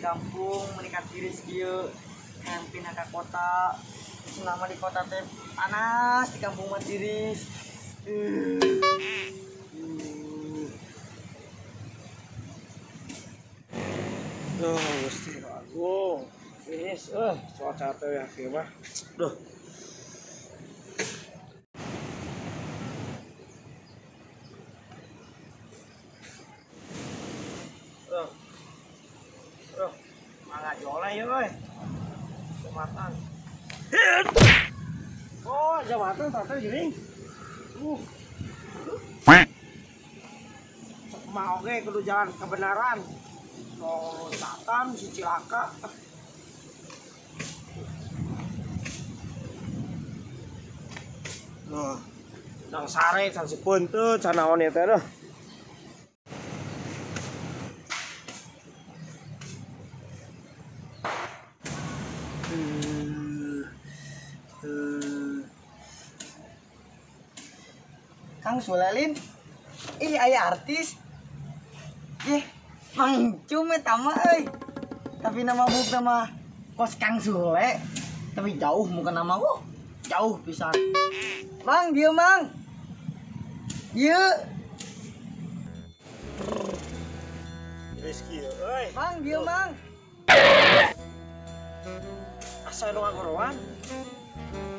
kampung meningkat diri kieu yang pindah ke kota. Selama di kota teh panas, di kampung mah tiris. Gusti Agung. Finish cuaca teh ya kieu mah. Duh. Malah joleh ya euy. Jembatan. Oh, jembatan tata geuning. Mah oge kudu jalan kebenaran. Oh, loncatan si cilaka. Nang sare can si peunteut can naon ieu teh dah. Kang Sulalin, ih aya artis. Mang Cum eta mah euy. Tapi nama buku nama kos Kang Sule. Tapi jauh bukan nama gua. Jauh pisan. Mang, dieu Mang. Dieu. Rizky euy. Mang, dieu Mang. Asa nu ngagorowan.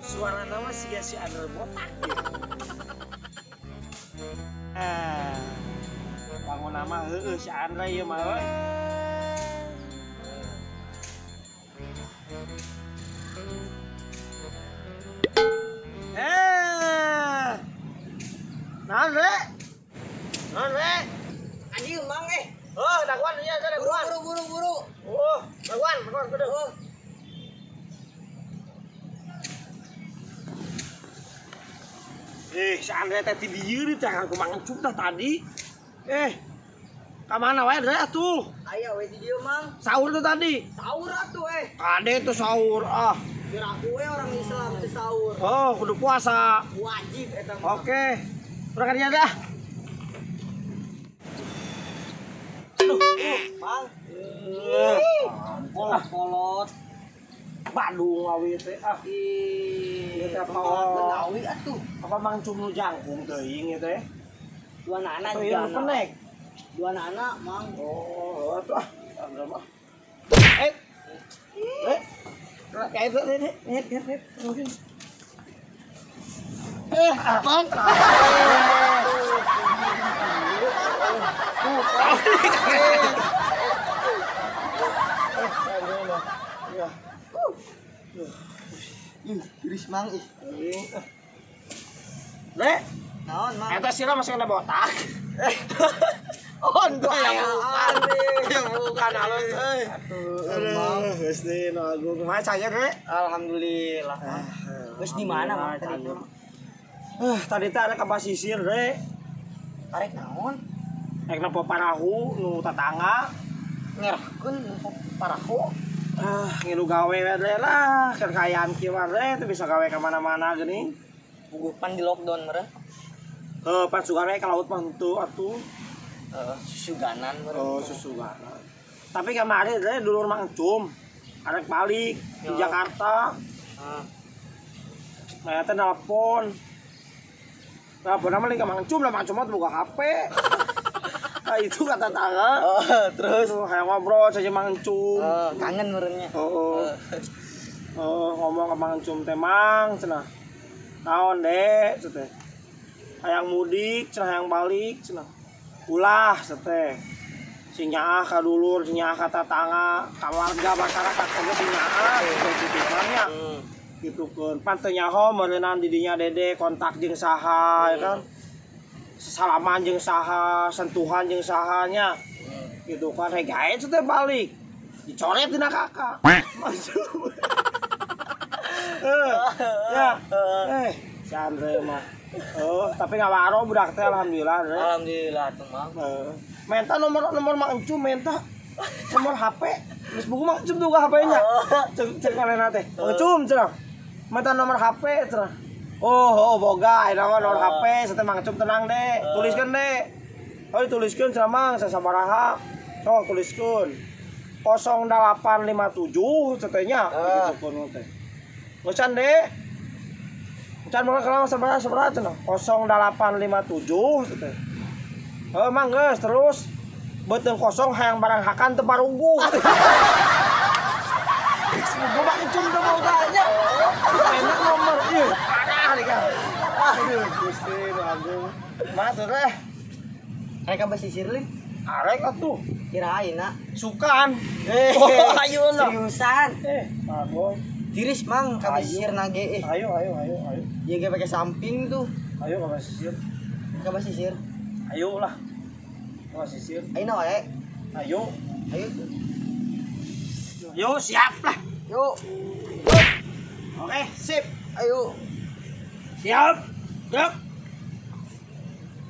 Suara nama si Andre botak. Bangun nama si Andre ieu mah euy. Naon re? Anjing Mang Oh, daguan ieu teh daguan. Buru. Oh, daguan kudu. Si Andre teh di dieu teh aku Mang Cum tadi. Ka mana wae Andre atuh? Aya we di dieu Mang. Sahur tuh tadi. Sahur atuh Kade tuh sahur. Biar aku orang Islam teh sahur. Oh, kudu puasa. Wajib eta mah. Oke. Berangkat aja dah. Mang. Kolot. Badung awi teh Ih, teh apa? Benawi atuh. Apa Mang Cum nu jangkung teuing ieu teh? Dua anak Apa ieu penek? Dua anak Mang. Oh, atuh ah. Berapa? Kayak itu nih. Mungkin. Mang. Tiris Mang ih. Dek, Naon Mang? eta sira masih kena botak. Oh, ya Bukan halus euy. Mang. Geus deui nu agung kumaha saya Dek? Alhamdulillah. Terus di mana Mang tadi? Tadi teh ada ka basisir Dek. Karek naon? Rek nepo parahu nu tatangga. Ngerahkeun parahu. Ngilu gawe we Dek lah, keur kayaan kieu mah Dek teu bisa gawe ka mana-mana geuning. Bugupan di lockdown meureun. Pas sugan we ka laut mah henteu atuh. Susuganan meureun. Oh, susuganan. Tapi kemarin Dek dulur Mang Cum arek balik di Jakarta. Nah, teh nelpon. Nelpon nama lagi ke Mang Cum, Mang Cum mah buka HP. Nah, itu kata tangga. Terus Kayak ngobrol saja Mang Cum. kangen meureunnya. Ngomong ke Mang Cum teh Mang, cenah. Naon Dek, teh. Hayang mudik, cenah hayang balik, cenah. Ulah teh. Si nyaah ka dulur, si nyaah ka tatangga, ka warga masyarakat kagak si nyaah, titipnya. Gitu kan, pan teu nyaho meureunan di dinya Dede kontak jeung saha ya kan. Salaman jeung saha, sentuhan jeung sahanya. Gitu kan, gae teh balik. Dicoret dina kakak. Si Andre mah. Tapi ngawaro budak teh alhamdulillah. Alhamdulillah tuh Mang. Menta nomor Mang Cum menta. Nomor HP. Geus buku Mang Cum juga HP-nya. Cek manehna teh. Mang Cum cenah. Menta nomor HP cenah. Oh, boga aya nomor HP, sateh Mang Cum tenang Dek. Tuliskeun Dek. Tuliskeun cenah Mang, sabaraha. Sok tuliskeun. 0857 tetenya gitu kono teh. Ngocan deh. Ngocan mah kalau sebelah cenah 0857 teh. Heuh mang geus terus beuteung kosong hayang barang hakan teu parunggu. Gua makin cum tuh mau tanya. Enak nomor ieu. Parah nih kan. Aduh Gusti Agung. Matur teh. Mereka basisir lin. Arek atuh. Kirain nak. Sukan. Oh, ayeuna. seriusan. Aduh. Tiris mang kabasisir nage. Ayo. Dia gak pakai samping tuh. Ayo ka basisir. Kabasisir. Ayo lah. Ka basisir. Ayo na wae. Ayo. Ayo tuh. Yo siap lah. Yuk. Oke, sip. Ayo. Siap. Gerak.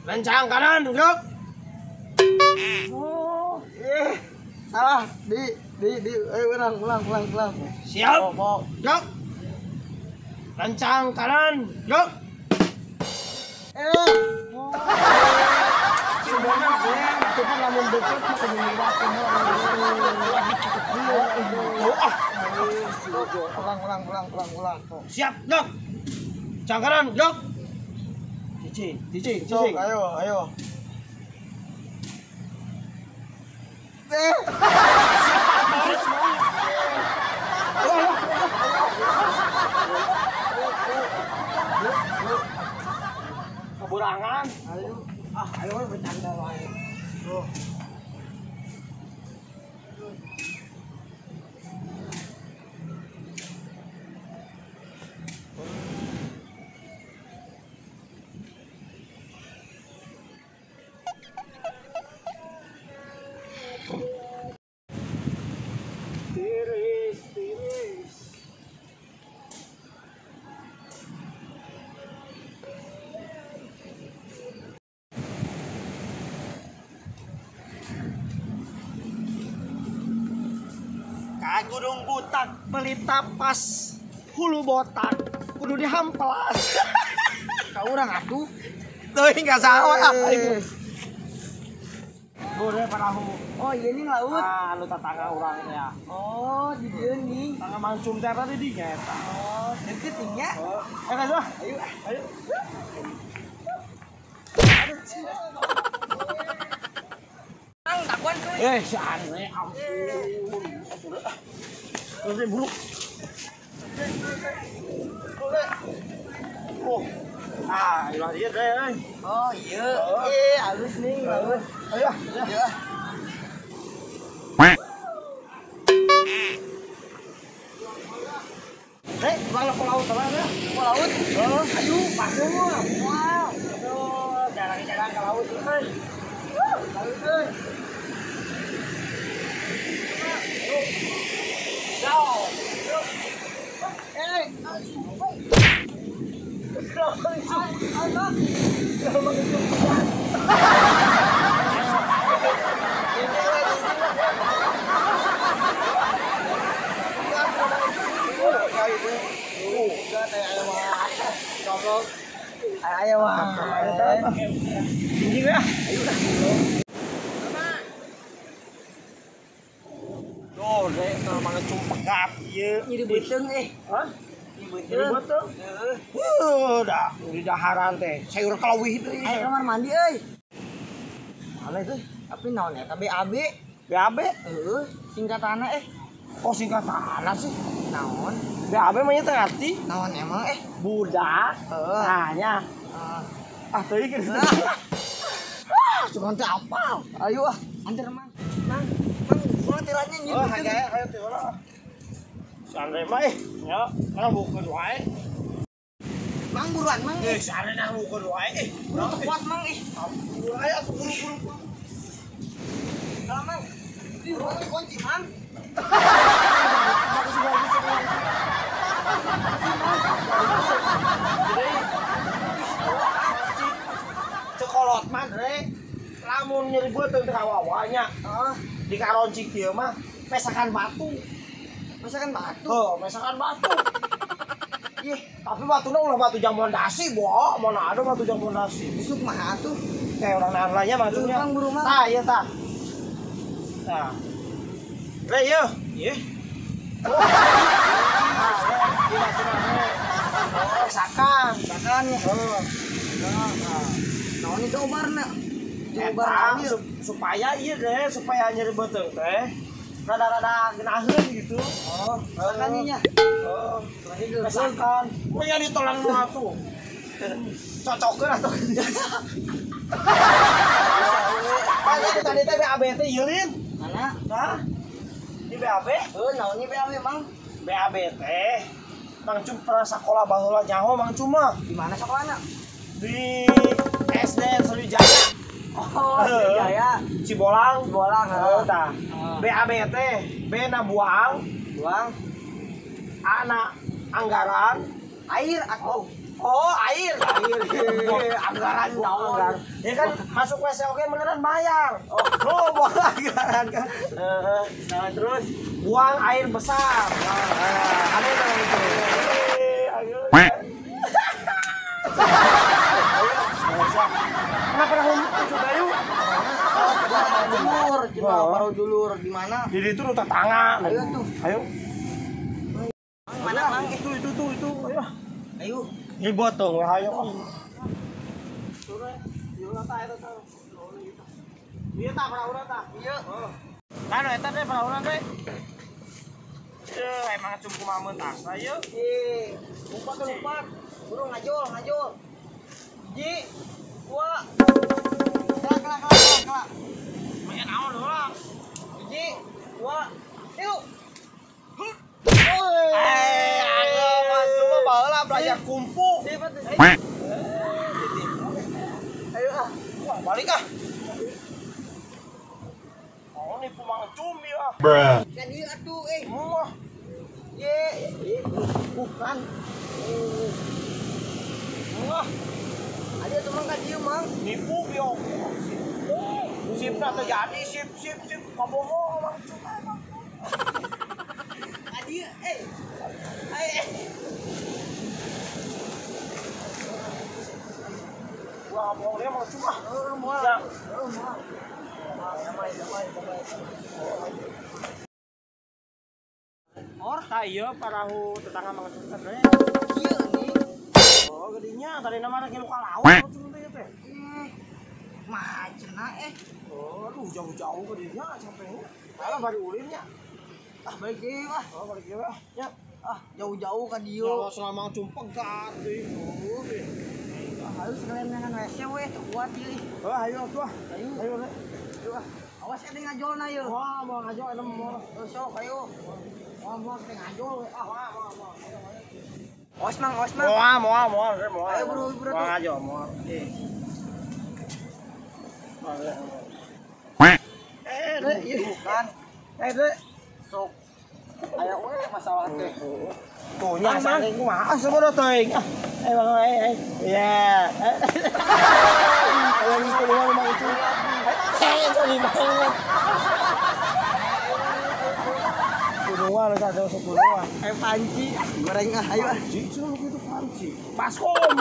Lencang kanan, gerak. Oh, salah. Ayo ulang. Siap. Mau. Gerak. Lencang kanan, gerak. Sebenarnya itu kan lamun deket mah kudu ngiwakeun ulang. Siap, gerak. Lencang kanan, gerak. Cicing. Sok, ayo. Keburangan. Ayo bercanda wae. Tuh. Tiris. Kagudung butak beli tapas hulu botak kudu dihamplas. Ka urang atuh. Teuing ka saha aing. Boleh perahu. Oh, iya nih laut. Anu tatangga urang teh ya. Oh, di dieu nih. Tangga mancum teh tadi di nya eta. Oh, deket nya. Geus lah. Ayo. Ang takuan tuh. Si Andre ampun. Terus bulu. Oh. Ilah dia deh. Oh, iya. Halus nih laut. Ayo. Ya. Bang ke laut teman ya. Mau laut? Ayo, pasang mah. Wow. Aduh, jarang-jarang ke laut euy. Laut euy. Ayo mah. Tinggi ya. Tuh, deh, kalau mana cumpegap ieu. Jadi beuteung Hah? Jadi beuteung. Dah, di daharan teh. Sayur kelawih deui. Ayo kamar mandi euy. Mana itu? Tapi naon eta BAB? BAB? Singkatanna Oh, singkatan sih. naon? BAB mah teh arti Naon emang budak. Tanya. Teuing geus. Cuma teh apal. Ayo antar mang. Mang, gua tilannya nyi. Ayo teh urang. Sandre mah nya, kana bukeun wae. Mang buruan mang. Sandre nang bukeun wae. Buru kuat mang Ayo buru. Kalau mang. Di rumah kunci mang. Cekolot mah dre. Lamun nyeri beuteung teh kawawanya. Di karoncik dieu mah pesakan batu. Masakan batu. Pesakan batu. Ih, tapi batuna ulah batu jamuan dasi, Bo. Mana ada batu jamuan dasi. Besok mah atuh. Kayak orang lainnya batunya. Buru mang. Tah, ieu tah. Nah. Re ye. Ye. Sakan ya. Nah, ini cobarna. Cobar Eta, ieu. supaya ieu deh, supaya nyeri beuteung teh rada-rada geunaheun gitu. Oh, sakaninya. Oh, Lagi geus. misalkan we nya ditolan mah tuh. Cocokeun atuh. Tanya tadi teh BAB teh ieu lin. Mana? Nah, di BAB, Naon ini BAB, Mang? BAB teh Mang Cum pernah sekolah baheula nyaho Mang Cum mah Di mana sekolahnya? di SD Sriwijaya. Oh, Jaya. Cibolang. Bolang, Tah. BAB teh B na buang, Buang A na anggaran, air aku. oh air, anggaran naon. Ya kan masuk WC oke beneran bayar. Oh, buang anggaran kan. Nah, terus Buang air besar. Ada yang bilang gitu. Ayo. Kenapa pernah ngomong juga yuk? julur, coba baru julur gimana? Jadi itu nu tetangga. Ayo tuh. Ayo. Mana, Mang? Itu. Ayo. Ayo. Ribut tuh, ayo. Iya tak perahu tak? Iya. Kan eta teh perahu teh. Emang cum kumaha mentas ayo. Lompat. Burung ngajol. Ji. Dua. Kelak. Main naon heula. Ji. Dua. Yuk. Ayo, cuma baheula belajar kumpu. Ayo ah. Wah, balik ah. Oh, nipu Mang Cum ya. Kan ieu atuh Muah. Bukan. Muah. Ada tuh Mang ka dieu, Mang. Nipu bio. Sipna teh jadi sip. Kabomo Mang Cum. Ka dieu, Gua ngomong dia Mang Cum ah. Moal. Ya. Moal. Damai. Tah ieu parahu tetangga Mang Cum teh. Ieu nih. Oh, gedinya tadi nama kilu ka laut Mang Cum teh teh. Macena Oh, aduh jauh-jauh ke dia sampai ini. Alah bari ulinnya. balik deui wah. Oh, balik dia. Ya. Jauh-jauh ka dieu. Kalau selama Cum pegat deui. Harus sekalian dengan WC we, kuat ieu. Ayo tuh. Ayo. Awas ada ngajolna ieu. Wah, mau ngajak ada mau. Sok ayo. Mau kita ngajol we. Wah. Awas Mang. Mau. Ayo, buru. Mau ngajol, mau. Dek, ieu bukan. Dek. Sok. Aya we masalah teh. Tuh nya sane kumaha sebenarnya teuing. Ya. Ayo ngikut dulu Mang Cum. Sorry banget. Kuduan ka sok kuduan. Ayo panci, goreng ayo. Panci, cuma gitu panci. Baskom.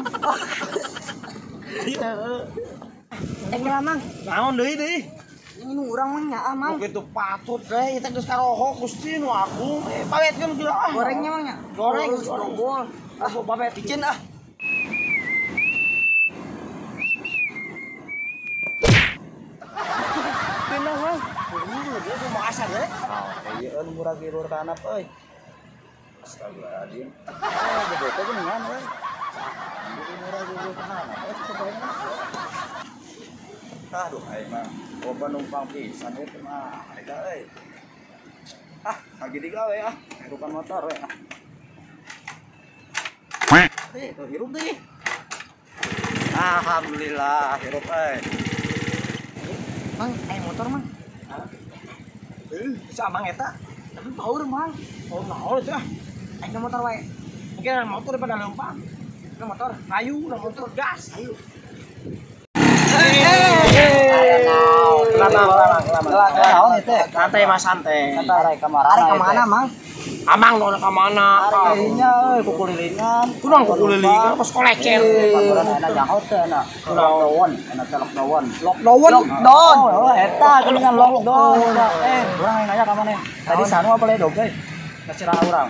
Kira Mang, Naon deui? ini nu urang mah nya Mang. Begitu patut deh, kita geus karoho Gusti nu aku. Pawetkeun kira ah. Gorengnya Mang nya. Goreng, dobol. babet Bikin ah. pindah Mang. Dia tuh maasa deh. Ieu murah ki lur tanap euy. Astagfirullahaladzim. Betul teh geuningan we. Jadi murah ki lur tanap. Aduh aing mah loba numpang pisan we mah. Eta euy. Lagi digawe hirupan motor we. Tuh hirup deui. Alhamdulillah hirup euy. Mang, motor Mang. Bisa Mang eta. Tapi power Mang. Oh, naon teh? Ayo motor wae. Mungkin motor daripada lempang. Ke motor. Kayu, motor gas. Ayo. Lama. Santai Mas santai. Arek kemana Mang? Amang nu ka mana? Harinya kukulilingan. Kunang kukulilingan pas kolecen. Baguran enak nyaut teh enak. Lockdown, enak teh lockdown. Lockdown. Oh, eta kulingan lockdown. Urang yang nanya ka maneh. Tadi sanu apa le dog euy? Kasirah urang.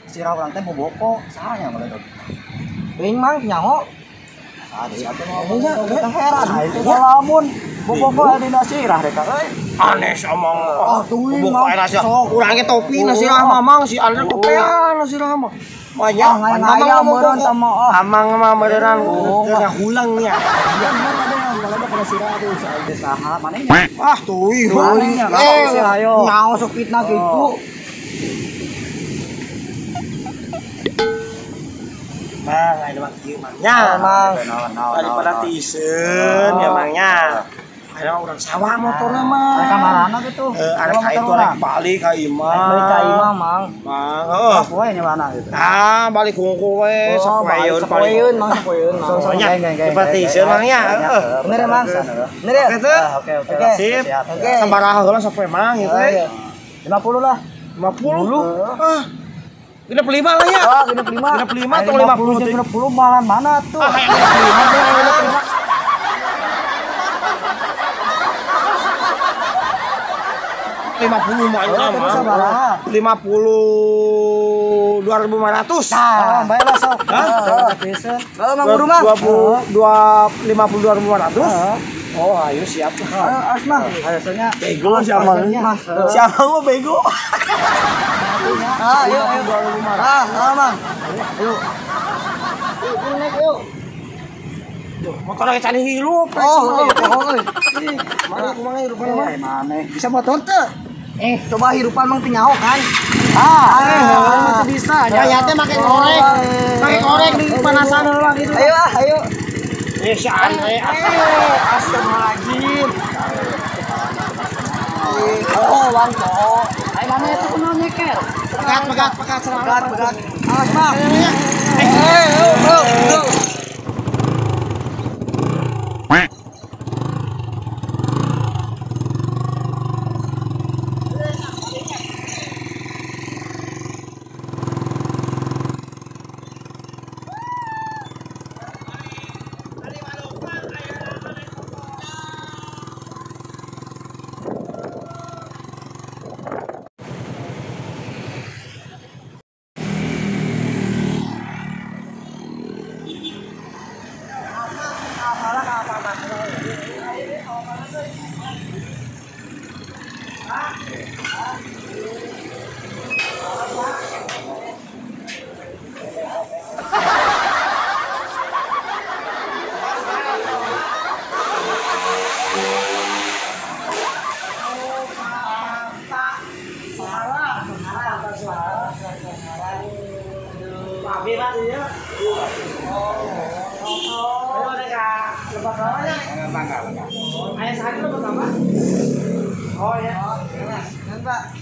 Kasirah urang teh boboko, saha nya boleh dog. Teuing mang nyaho. Adi atuh mah kita heran. Itu lamun boboko adi nasirah rek euy. Aneh omong. Ah, teuing Bubuk mang. ae nasi. Urang ge topi nasi rah mamang si Andre kopean nasi rah mah. Banyak Ngaya meureun sama amang mah meureun teu hulang nya. Saha manehnya? Ah teuing. Manehnya ayo. Nyaho sok fitnah gitu. Mang, ayo mah kieu mangnya. Mang. Daripada tisen ya mangnya. Ayo urang sawah motorna mah. Mereka marana gitu. Arek ka itu arek balik ka imah. Balik ka imah, Mang. Mang, heuh. Poe nya mana gitu. Ah, balik hungku we sapoeun Sapoeun, Mang, sapoeun, Mang. Soalnya seperti tisen mangnya. Heeh. Bener ya, Mang? Bener ya? Oke. Sip. Oke. Sabaraha heula sapoe mang gitu. 50 lah. 50. Ah. Genep 5 lah ya. Oh, genep 5. Genep 5 atau 50 teh. 50 malan mana tuh? Ah, genep 5. 50 mah aja mah. 50 2.500. Nah, baiklah sok. Hah? Kalau Mang Guru mah. 50 2.500. Oh, ayo siap. Asma. Biasanya Bego siapa? Siapa mah bego? Ayo. Mang. Ayo. Yuk, naik yuk. Motor lagi cari hirup. Oh. Mana kumaha hirupan mah? mana? Bisa motor teu? Coba hirupan Mang teu nyaho kan? Masih bisa. Ya teh make korek. Make korek di panasan heula gitu. Ayo. Syaan astagfirullahaladzim. Oh, Bang. Oh. Ayo mana itu kunaon nyeker? Pegat. Pegat. Awas, Mang. Yuk. Oh ya. Pak.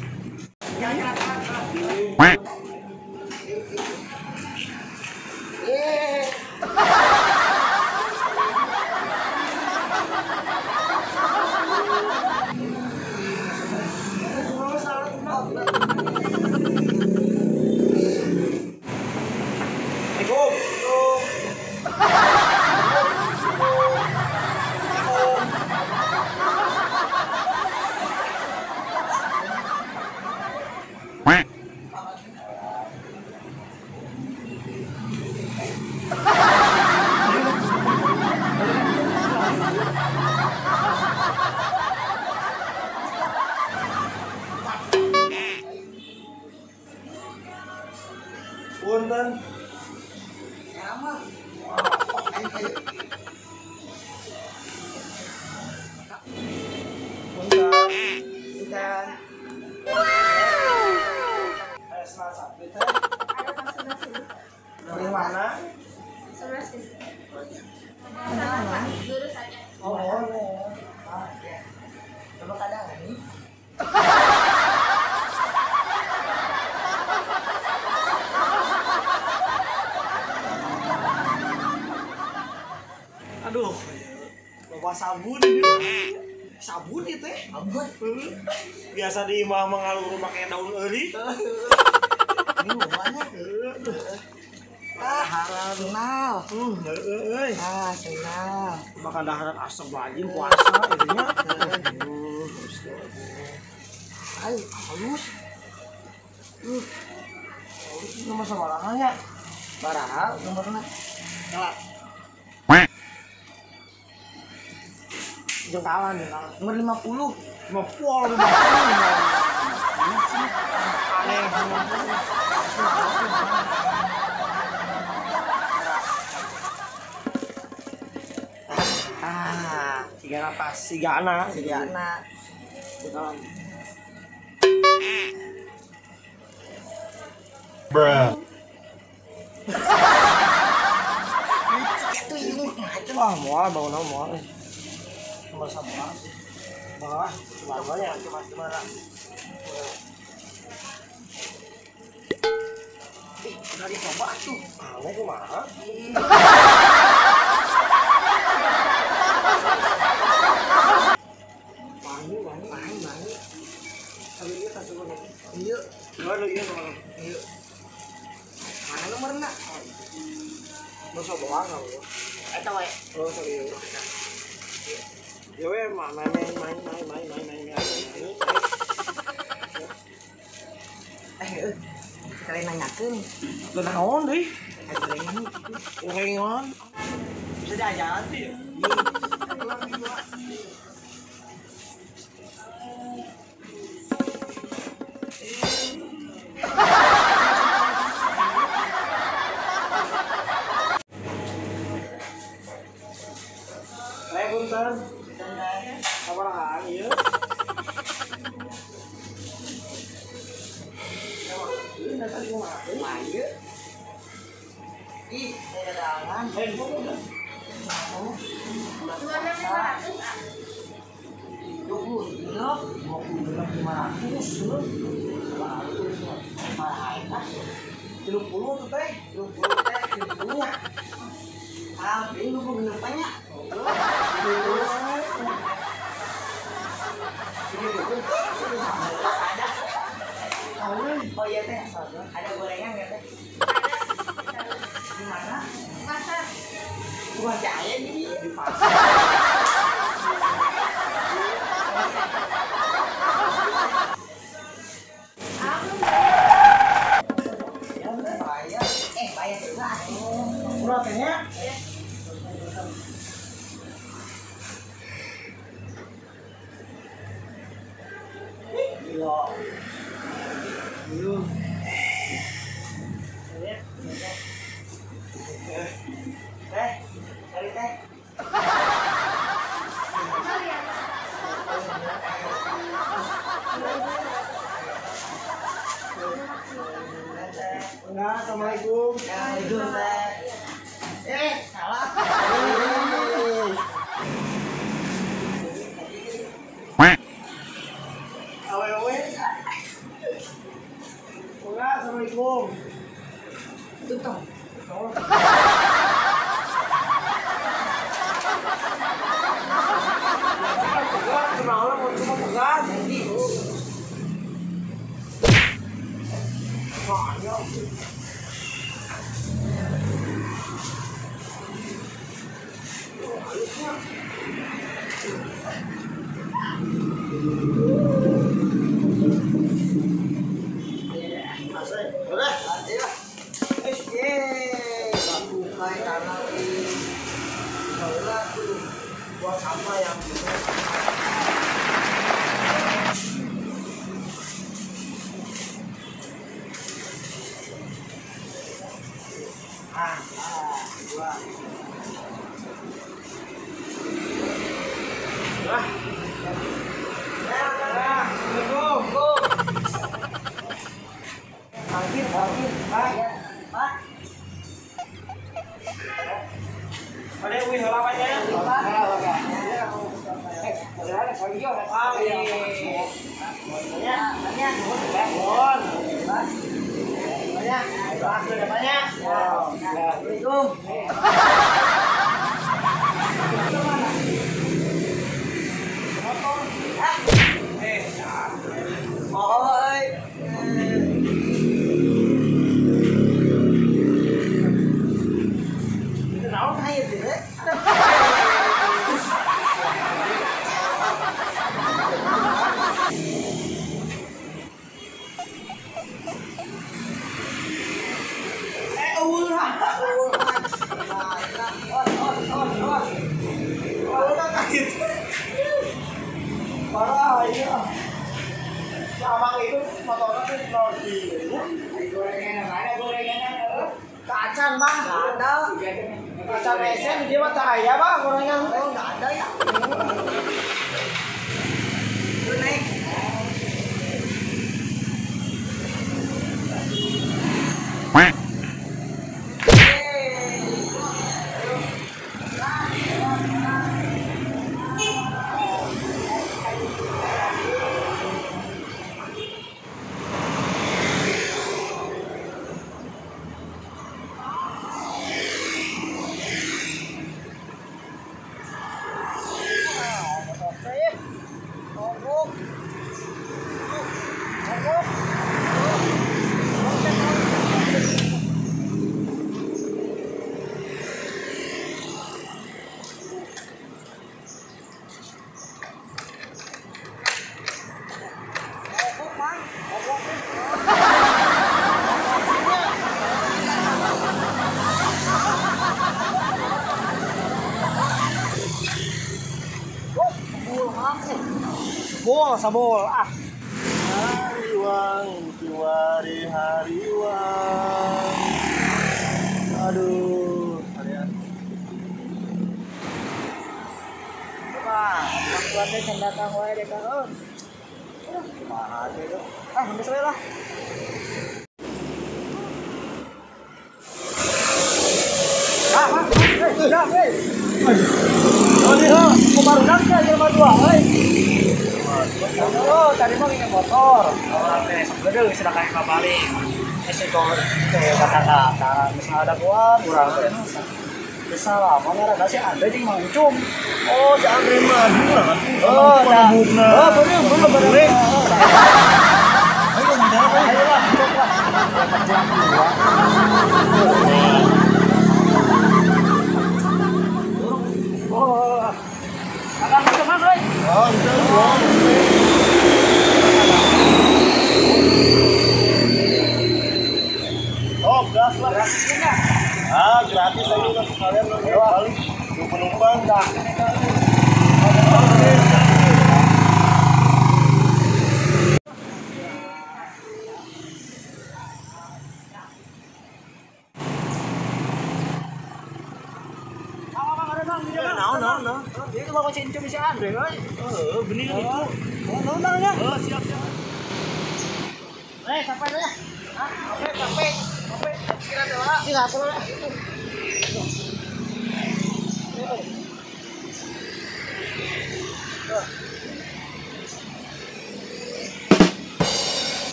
Punten. Dari mana? Aduh, bawa sabun ini. sabun itu teh. Abot. Biasa di imah mengalur pakai daun eueuh. Ini banyak. Halal kenal. Euy. Kenal. Makan daharan asam lagi puasa intinya. Ayo, halus. Nomor sabaraha ya? Baraha nomorna. Nyala. Jengkalan. Nomor 50. Ngepol. Aneh. Tiga napas, tiga anak. Tiga anak. Jengkalan. Bruh. Itu ilmu macam. Wah, mual bangun mual. Nomor sabaraha? Bawah, bawahnya cuma gimana? Udah dicoba tuh. Aneh kumaha? Wangi. Tapi dia tak coba. Iya. Gimana iya kemana? Iya. Mana nomorna? Masa bawah nggak lo? Eta we. Oh sorry. Ya we main. Kalian nanyakeun. Lu naon deh? Kalian Urengan. bisa diajaran tuh ya. Punten. Sabaraha ieu? Ini tadi kumaha? Maya. Ih, saya dalangan. Handphone udah. 20 tuh teh, 30 teh, 30-nya. Ah, ini lu bener banyak. Oh iya teh, ada gorengan nggak teh? Di mana? Pasar. Bukan jaya jadi di pasar. Ya udah bayar. Bayar juga. Murah kayaknya. Iya. Belum. Teh, cari teh. Enggak, assalamualaikum. Assalamualaikum teh. Salah. Awe. Enggak, assalamualaikum. Tutup. Enggak, kenalan mau cuma pegang. Nanti. Udah. Buat sampah yang dua. Parkir. Pak. Ada yang wih lapanya. Assalamualaikum. iya. Si Amang itu motornya tuh nol di. Kacan bang, nggak ada. Kaca resen dia mah cahaya bang gorengan. Oh nggak ada ya. Gue naik. Bol sabol ah. Hariwang kiwari hariwang. Aduh, harian. Coba, bantuan deh can datang wae deh kan. Kumaha teh itu? Ah, geus we lah. Udah, hei. Oh, dia mau baru nanti aja sama dua, hei. Oh, tadi mah ingin motor. Orang teh sebenernya sudah kayak balik. Isi kau teh kata-kata, misalnya ada gua, kurang teh. Bisa lah, mana ada sih ada di mancung. Oh, si Andre madu lah kan. Oh, dah. Oh, bener. Ayo, Ayo lah, coba. Oh, agak macam euy. Oh, itu dong. Oh, gas lah. Ah, gratis aja kan sekalian lo balik. Lu penumpang dah. Nah. Dia cuma kunci incum si Andre, euy. Bener itu. Nanya. Siap. Sampai dulu ya. Ah, capek. Kira deh lah. Tidak perlu lah.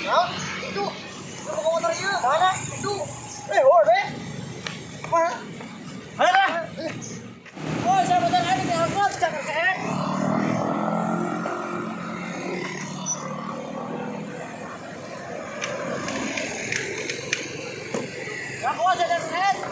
Nah, itu. Lu bawa motor ieu. Mana? Itu. Deh. Mana? Ayo lah. Oh, saya betul ada di angkot, jangan keen. Aku aja jangan keen.